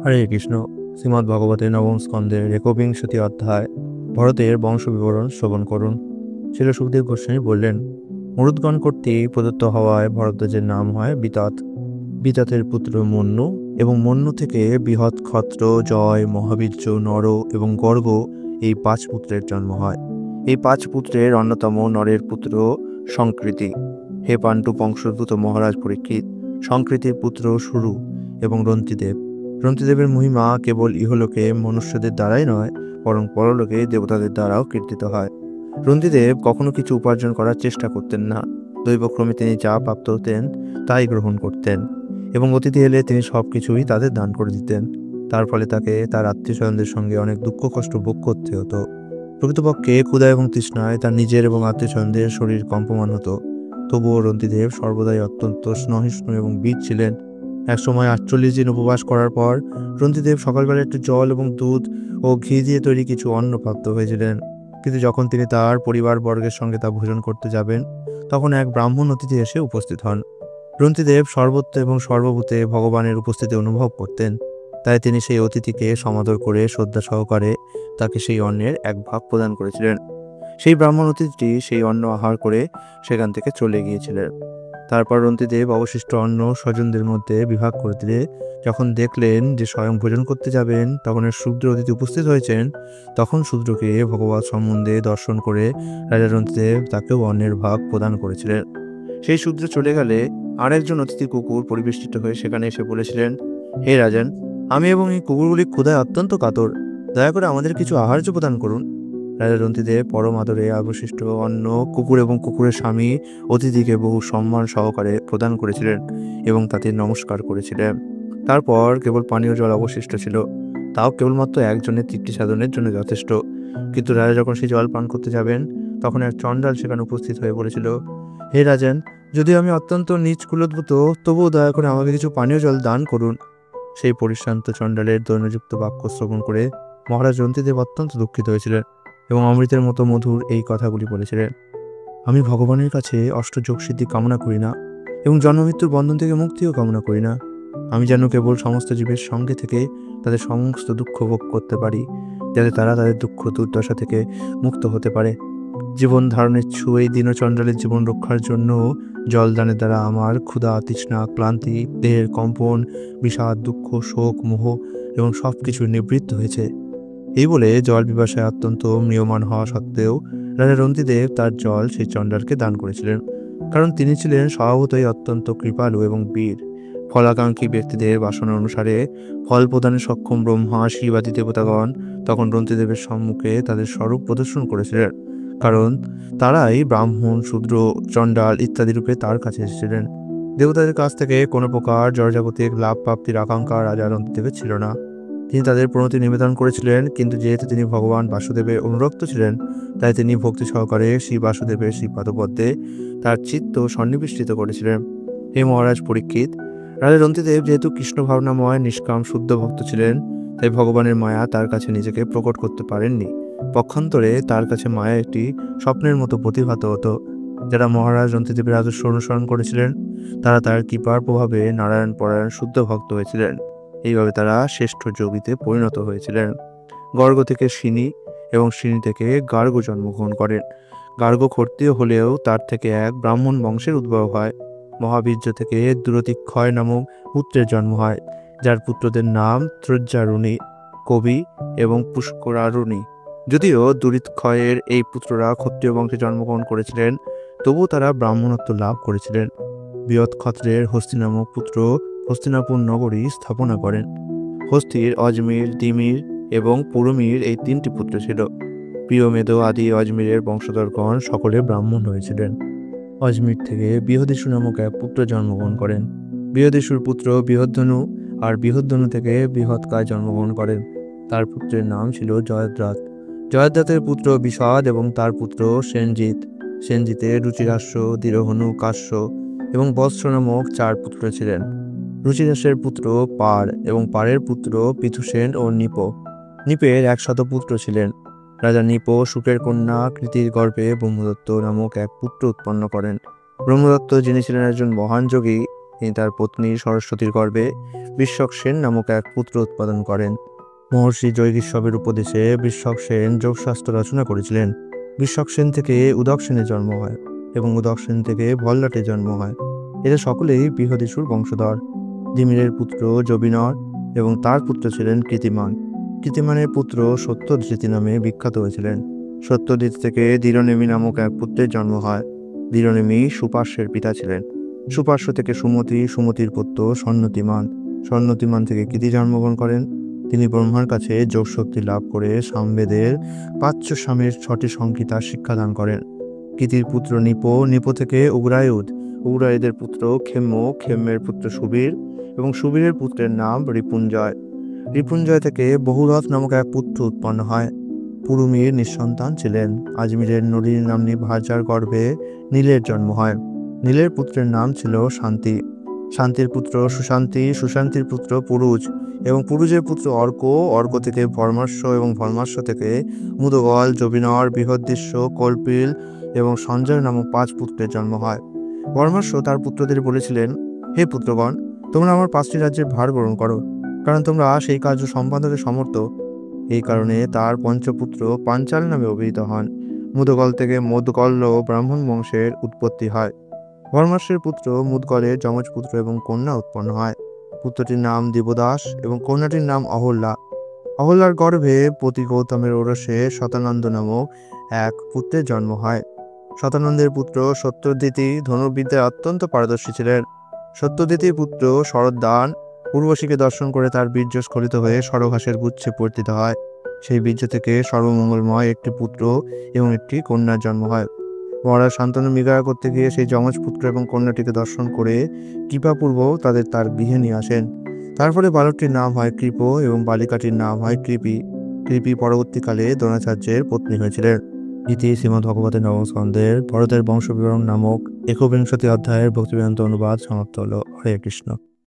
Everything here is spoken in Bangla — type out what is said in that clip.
হরে কৃষ্ণ। শ্রীমদ্ ভগবতের নবম স্কন্ধের একবিংশতি অধ্যায় ভরতের বংশ বিবরণ শ্রবণ করুন। শিল সুখদেব গোস্বামী বললেন, মরুদ্গণ কর্তৃক প্রদত্ত হওয়ায় ভরদ্বাজের নাম হয় বিতত। বিততের পুত্র মন্যু এবং মন্যু থেকে বৃহৎ, ক্ষত্র, জয়, মহাবীর্য, নর এবং গর্গ এই 5 পুত্রের জন্ম হয়। এই 5 পুত্রের অন্যতম নরের পুত্র সংকৃতি। হে পাণ্ডু বংশোদ্ভূত মহারাজ পরীক্ষিত, সংকৃতির পুত্র সুরু এবং রন্তিদেব। রন্তিদেবের মহিমা কেবল ইহলোকে মনুষ্যদের দ্বারাই নয়, বরং পরলোকে দেবতাদের দ্বারাও কীর্তিত হয়। রন্তিদেব কখনো কিছু উপার্জন করার চেষ্টা করতেন না। দৈবক্রমে তিনি যা প্রাপ্ত হতেন তাই গ্রহণ করতেন এবং অতিথি এলে তিনি সবকিছুই তাদের দান করে দিতেন। তার ফলে তাকে তার আত্মীয়স্বজনদের সঙ্গে অনেক দুঃখ কষ্ট ভোগ করতে হতো। প্রকৃতপক্ষে ক্ষুধা এবং তৃষ্ণায় তার নিজের এবং আত্মীয়স্বজনদের শরীর কম্পমান হতো। তবুও রন্তিদেব সর্বদাই অত্যন্ত সহিষ্ণু এবং বীর ছিলেন। একসময় 48 দিন উপবাস করার পর রন্তিদেব সকালবেলা একটু জল এবং দুধ ও ঘি দিয়ে তৈরি কিছু অন্ন প্রাপ্ত হয়েছিলেন। কিন্তু যখন তিনি তার পরিবার বর্গের সঙ্গে তা ভোজন করতে যাবেন, তখন এক ব্রাহ্মণ অতিথি এসে উপস্থিত হন। রন্তিদেব সর্বত্র এবং সর্বভূতে ভগবানের উপস্থিতি অনুভব করতেন। তাই তিনি সেই অতিথিকে সমাদর করে শ্রদ্ধা সহকারে তাকে সেই অন্নের এক ভাগ প্রদান করেছিলেন। সেই ব্রাহ্মণ অতিথিটি সেই অন্ন আহার করে সেখান থেকে চলে গিয়েছিলেন। তারপর রন্তিদেব অবশিষ্ট অন্ন স্বজনদের মধ্যে বিভাগ করে দিলে যখন দেখলেন যে স্বয়ং ভোজন করতে যাবেন তখন এক শূদ্র অতিথি উপস্থিত হয়েছেন, তখন শূদ্রকে ভগবত সম্বন্ধে দর্শন করে রাজা রন্তিদেব তাকেও অন্নের ভাগ প্রদান করেছিলেন। সেই শূদ্র চলে গেলে আরেকজন অতিথি কুকুর পরিবেষ্টিত হয়ে সেখানে এসে বলেছিলেন, হে রাজন, আমি এবং এই কুকুরগুলি ক্ষুধায় অত্যন্ত কাতর, দয়া করে আমাদের কিছু আহার্য প্রদান করুন। রাজা রন্তিদেব পরম আদরে অবশিষ্ট অন্ন কুকুর এবং কুকুরের স্বামী অতিথিকে বহু সম্মান সহকারে প্রদান করেছিলেন এবং তাদের নমস্কার করেছিলেন। তারপর কেবল পানীয় জল অবশিষ্ট ছিল, তাও কেবলমাত্র একজনের তৃপ্তি সাধনের জন্য যথেষ্ট। কিন্তু রাজা যখন সেই জল পান করতে যাবেন, তখন এক চণ্ডাল সেখানে উপস্থিত হয়ে বলেছিল, হে রাজন, যদিও আমি অত্যন্ত নীচ কুলোদ্ভূত, তবুও দয়া করে আমাকে কিছু পানীয় জল দান করুন। সেই পরিশ্রান্ত চণ্ডালের দৈন্যযুক্ত বাক্য শ্রবণ করে মহারাজ রন্তিদেব অত্যন্ত দুঃখিত হয়েছিলেন এবং অমৃতের মতো মধুর এই কথাগুলি বলেছিলেন, আমি ভগবানের কাছে অষ্টযোগ সিদ্ধি কামনা করি না এবং জন্মমৃত্যুর বন্ধন থেকে মুক্তিও কামনা করি না। আমি যেন কেবল সমস্ত জীবের সঙ্গে থেকে তাদের সমস্ত দুঃখ ভোগ করতে পারি, যাতে তারা তাদের দুঃখ দুর্দশা থেকে মুক্ত হতে পারে। জীবন ধারণের এই দীনচণ্ডালের জীবন রক্ষার জন্য জলদানের দ্বারা আমার ক্ষুধা, তৃষ্ণা, ক্লান্তি, দেহের কম্পন, বিষাদ, দুঃখ, শোক, মোহ এবং সব কিছু নিবৃত্ত হয়েছে। এই বলে জল পিপাসায় অত্যন্ত ম্রিয়মাণ হওয়া সত্ত্বেও রাজা রন্তিদেব তার জল সেই চণ্ডালকে দান করেছিলেন, কারণ তিনি ছিলেন স্বভাবতই অত্যন্ত কৃপালু এবং বীর। ফলাকাঙ্ক্ষী ব্যক্তিদের বাসনা অনুসারে ফল প্রদানে সক্ষম ব্রহ্মা, শিবাদি দেবতাগণ তখন রন্তিদেবের সম্মুখে তাদের স্বরূপ প্রদর্শন করেছিলেন, কারণ তারাই ব্রাহ্মণ, শূদ্র, চণ্ডাল ইত্যাদি রূপে তার কাছে এসেছিলেন। দেবতাদের কাছ থেকে কোনো প্রকার জড়জাগতিক লাভ প্রাপ্তির আকাঙ্ক্ষা রাজা রন্তিদেবের ছিল না। তিনি তাদের প্রণতি নিবেদন করেছিলেন, কিন্তু যেহেতু তিনি ভগবান বাসুদেবের অনুরক্ত ছিলেন, তাই তিনি ভক্তি সহকারে শ্রী বাসুদেবের শ্রী পাদপদ্মে তার চিত্ত সন্নিবিষ্টিত করেছিলেন। হে মহারাজ পরীক্ষিত, রাজা রন্তিদেব যেহেতু কৃষ্ণ ভাবনাময় নিষ্কাম শুদ্ধ ভক্ত ছিলেন, তাই ভগবানের মায়া তার কাছে নিজেকে প্রকট করতে পারেননি। পক্ষান্তরে তার কাছে মায়া একটি স্বপ্নের মতো প্রতিভাত হতো। যারা মহারাজ রন্তিদেবের আদর্শ অনুসরণ করেছিলেন, তারা তার কৃপার প্রভাবে নারায়ণ পরায়ণ শুদ্ধ ভক্ত হয়েছিলেন। এইভাবে তারা শ্রেষ্ঠ যোগীতে পরিণত হয়েছিলেন। গর্গ থেকে সিনি এবং সিনি থেকে গার্গ জন্মগ্রহণ করেন। গার্গ ক্ষত্রিয় হলেও তার থেকে এক ব্রাহ্মণ বংশের উদ্ভব হয়। মহাবীর্য থেকে দুরতিক্ষয় নামক পুত্রের জন্ম হয়, যার পুত্রদের নাম ত্রজ্জারুণী, কবি এবং পুষ্করারুণী। যদিও দুরিতক্ষয়ের এই পুত্ররা ক্ষত্রিয় বংশে জন্মগ্রহণ করেছিলেন, তবুও তারা ব্রাহ্মণত্ব লাভ করেছিলেন। বৃহৎ ক্ষত্রের হস্তি নামক পুত্র হস্তিনাপুর নগরী স্থাপনা করেন। হস্তির অজমির, দিমির এবং পুরুমির এই 3টি পুত্র ছিল। প্রিয়মেদ আদি অজমিরের বংশধরগণ সকলে ব্রাহ্মণ হয়েছিলেন। অজমির থেকে বৃহদেশু নামক এক পুত্র জন্মগ্রহণ করেন। বৃহদেশুর পুত্র বৃহদ্ধনু আর বৃহদ্ধনু থেকে বৃহৎকায় জন্মগ্রহণ করেন। তার পুত্রের নাম ছিল জয়দ্রাত। জয়দ্রাতের পুত্র বিষাদ এবং তার পুত্র সেনজিৎ। সেনজিতের রুচিরাস্য, দীরহনু, কাশ্য এবং বৎস নামক 4 পুত্র ছিলেন। রুচিরাসের পুত্র পার এবং পারের পুত্র পিথুসেন ও নিপ। নিপের 100 পুত্র ছিলেন। রাজা নিপ শুকের কন্যা কৃতির গর্ভে ব্রহ্মদত্ত নামক এক পুত্র উৎপন্ন করেন। ব্রহ্মদত্ত, যিনি ছিলেন একজন মহান যোগী, তিনি তার পত্নী সরস্বতীর গর্ভে বৃষক সেন নামক এক পুত্র উৎপাদন করেন। মহর্ষি জৈগীশ্বরের উপদেশে বৃষক সেন যোগশাস্ত্র রচনা করেছিলেন। বৃষক সেন থেকে উদক সেনের জন্ম হয় এবং উদক সেন থেকে ভল্লাটের জন্ম হয়। এরা সকলেই বৃহদীসুর বংশধর। দিমিরের পুত্র জবিনর এবং তার পুত্র ছিলেন কৃতিমান। কৃতিমানের পুত্র সত্যধৃতি নামে বিখ্যাত হয়েছিলেন। সত্যজিৎ থেকে দৃঢ়নেমি নামক এক পুত্রের জন্ম হয়। দৃঢ়নেমি সুপার্শ্বের পিতা ছিলেন। সুপার্শ্ব থেকে সুমতি, সুমতির পুত্র সন্নতিমান। সন্নতিমান থেকে কৃতি জন্মগ্রহণ করেন। তিনি ব্রহ্মার কাছে যোগশক্তি লাভ করে সামবেদের পাঁচ সামের 6টি সংহিতা শিক্ষাদান করেন। কৃতির পুত্র নিপ, নিপ থেকে উগ্রায়ুধ, উগ্রায়ুধের পুত্র ক্ষেম্য, ক্ষেম্যের পুত্র সুবীর এবং সুবীরের পুত্রের নাম রিপুঞ্জয়। রিপুঞ্জয় থেকে বহুরথ নামক এক পুত্র উৎপন্ন হয়। পুরুমির নিঃসন্তান ছিলেন। আজমিরের নলিনী নাম্নী ভার্যার গর্ভে নীলের জন্ম হয়। নীলের পুত্রের নাম ছিল শান্তি। শান্তির পুত্র সুশান্তি, সুশান্তির পুত্র পুরুজ এবং পুরুজের পুত্র অর্ক, অর্ক থেকে ভর্মাস্য এবং ভর্মাস্য থেকে মুদগল, জবিনর, বৃহদ্দৃশ্য, কল্পিল এবং সঞ্জয় নামক 5 পুত্রের জন্ম হয়। ভর্মাস্য তার পুত্রদের বলেছিলেন, হে পুত্রগণ, তোমরা আমার 5টি রাজ্যের ভার গ্রহণ করো, কারণ তোমরা সেই কার্য সম্পাদনে সমর্থ। এই কারণে তার পঞ্চপুত্র পাঞ্চাল নামে অভিহিত হন। মুদগল থেকে মুদগল্য ব্রাহ্মণ বংশের উৎপত্তি হয়। ভর্মাস্যের পুত্র মুদগলের যমজ পুত্র এবং কন্যা উৎপন্ন হয়। পুত্রটির নাম দেবদাস এবং কন্যাটির নাম অহল্যা। অহল্যার গর্ভে পতি গৌতমের ওরসে শতানন্দ নামক এক পুত্রের জন্ম হয়। শতানন্দের পুত্র সত্যজিৎ ধনুর্বিদ্যায় অত্যন্ত পারদর্শী ছিলেন। সত্যজিতের পুত্র শরদ্দান উর্বশীকে দর্শন করে তার বীর্য স্খলিত হয়ে সরঘাসের গুচ্ছে পতিত হয়। সেই বীর্য থেকে সর্বমঙ্গলময় একটি পুত্র এবং একটি কন্যার জন্ম হয়। মহারাজ শান্তনু মৃগয়া করতে গিয়ে সেই যমজ পুত্র এবং কন্যাটিকে দর্শন করে কৃপাপূর্বক তার গৃহে নিয়ে আসেন। তারপরে বালকটির নাম হয় কৃপ এবং বালিকাটির নাম হয় কৃপি। কৃপি পরবর্তীকালে দ্রোণাচার্যের পত্নী হয়েছিলেন। ইতি শ্রীমদ্ভগবতে নবম স্কন্ধের ভরতের বংশ বিবরণ নামক ১বিংশতি অধ্যায়ের ভক্তিবেদান্ত অনুবাদ সমাপ্ত হলো। হরে কৃষ্ণ।